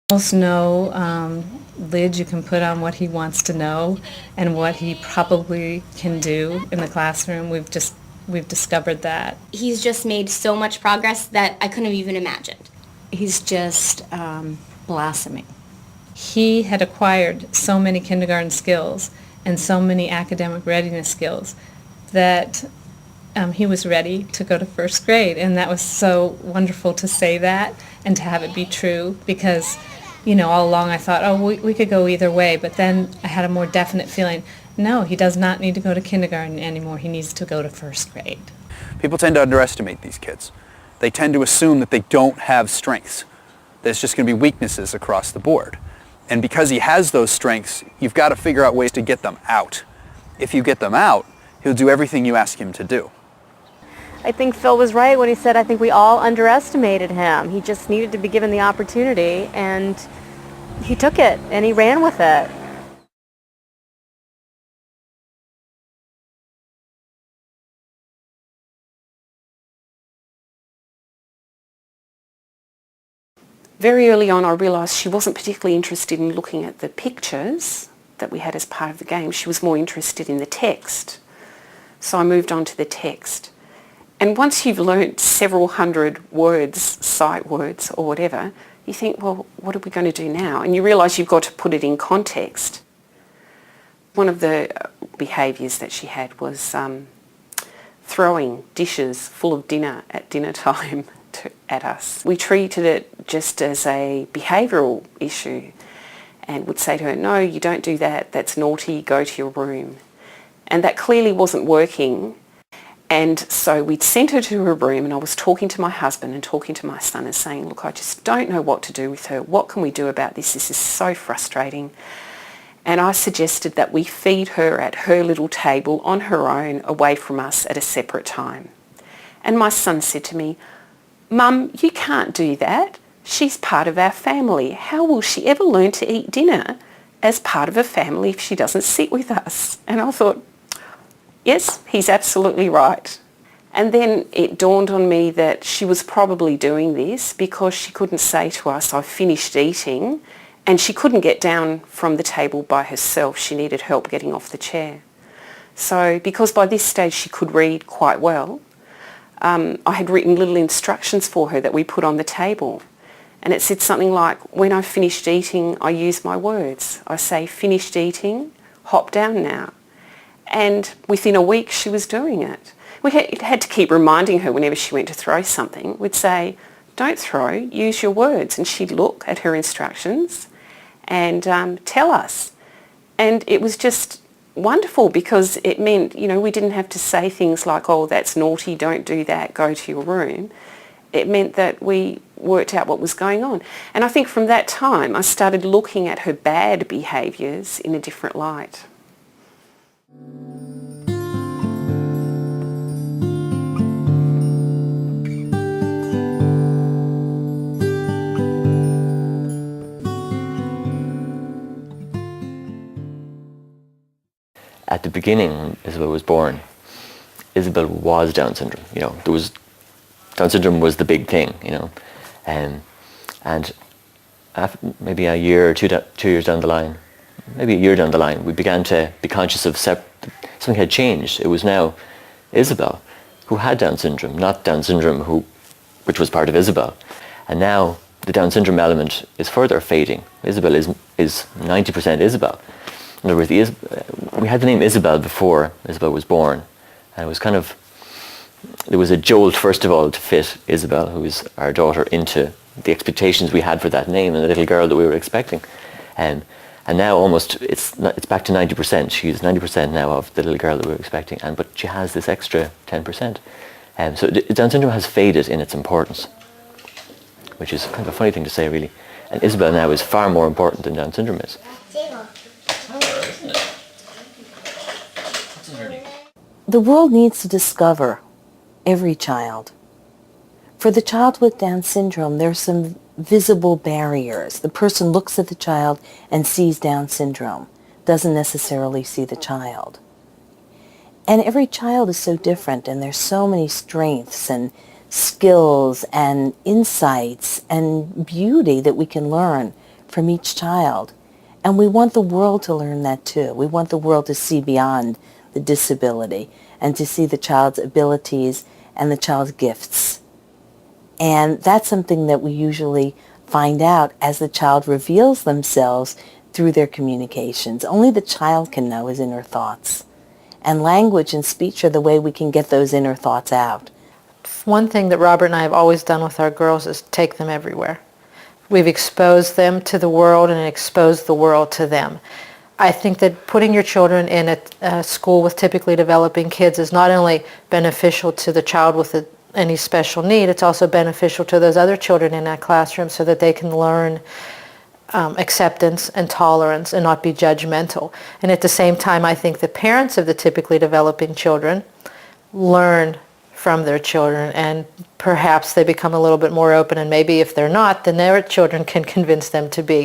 Almost no lid you can put on what he wants to know and what he probably can do in the classroom. We've discovered that. He's just made so much progress that I couldn't have even imagined. He's just blossoming. He had acquired so many kindergarten skills and so many academic readiness skills that he was ready to go to first grade, and that was so wonderful to say that and to have it be true, because all along I thought, oh, we could go either way, but then I had a more definite feeling, no, he does not need to go to kindergarten anymore, he needs to go to first grade. People tend to underestimate these kids. They tend to assume that they don't have strengths. There's just going to be weaknesses across the board. And because he has those strengths, you've got to figure out ways to get them out. If you get them out, he'll do everything you ask him to do. I think Phil was right when he said I think we all underestimated him. He just needed to be given the opportunity, and he took it and he ran with it. Very early on I realised she wasn't particularly interested in looking at the pictures that we had as part of the game. She was more interested in the text. So I moved on to the text. And once you've learnt several hundred words, sight words or whatever, you think, well, what are we going to do now? And you realise you've got to put it in context. One of the behaviours that she had was throwing dishes full of dinner at dinner time at us. We treated it just as a behavioural issue and would say to her, no, you don't do that, that's naughty, go to your room. And that clearly wasn't working. And so we'd sent her to her room, and I was talking to my husband and talking to my son and saying, look, I just don't know what to do with her. What can we do about this? This is so frustrating. And I suggested that we feed her at her little table on her own, away from us at a separate time. And my son said to me, Mum, you can't do that. She's part of our family. How will she ever learn to eat dinner as part of a family if she doesn't sit with us? And I thought, yes, he's absolutely right. And then it dawned on me that she was probably doing this because she couldn't say to us, I've finished eating, and she couldn't get down from the table by herself. She needed help getting off the chair. So because by this stage she could read quite well, I had written little instructions for her that we put on the table. And it said something like, when I've finished eating, I use my words. I say, finished eating, hop down now. And within a week she was doing it. We had to keep reminding her whenever she went to throw something. We'd say, don't throw, use your words. And she'd look at her instructions and tell us. And it was just wonderful because it meant, we didn't have to say things like, oh, that's naughty, don't do that, go to your room. It meant that we worked out what was going on. And I think from that time I started looking at her bad behaviours in a different light. At the beginning, when Isabel was born, Isabel was Down syndrome. Down syndrome was the big thing, and after maybe a year or 2 years down the line, maybe a year down the line, we began to be conscious of something had changed. It was now Isabel who had Down syndrome, not Down syndrome which was part of Isabel. And now the Down syndrome element is further fading. Isabel is 90% Isabel. In other words, we had the name Isabel before Isabel was born, and it was there was a jolt, first of all, to fit Isabel, who is our daughter, into the expectations we had for that name and the little girl that we were expecting. And now almost it's back to 90%. She's 90% now of the little girl that we were expecting, but she has this extra 10%. So Down syndrome has faded in its importance, which is kind of a funny thing to say, really. And Isabel now is far more important than Down syndrome is. The world needs to discover every child. For the child with Down syndrome, there are some visible barriers. The person looks at the child and sees Down syndrome, doesn't necessarily see the child. And every child is so different, and there's so many strengths and skills and insights and beauty that we can learn from each child. And we want the world to learn that too. We want the world to see beyond the disability and to see the child's abilities and the child's gifts. And that's something that we usually find out as the child reveals themselves through their communications. Only the child can know his inner thoughts. And language and speech are the way we can get those inner thoughts out. One thing that Robert and I have always done with our girls is take them everywhere. We've exposed them to the world and exposed the world to them. I think that putting your children in a school with typically developing kids is not only beneficial to the child with any special need, it's also beneficial to those other children in that classroom so that they can learn acceptance and tolerance and not be judgmental. And at the same time, I think the parents of the typically developing children learn from their children, and perhaps they become a little bit more open, and maybe if they're not, then their children can convince them to be.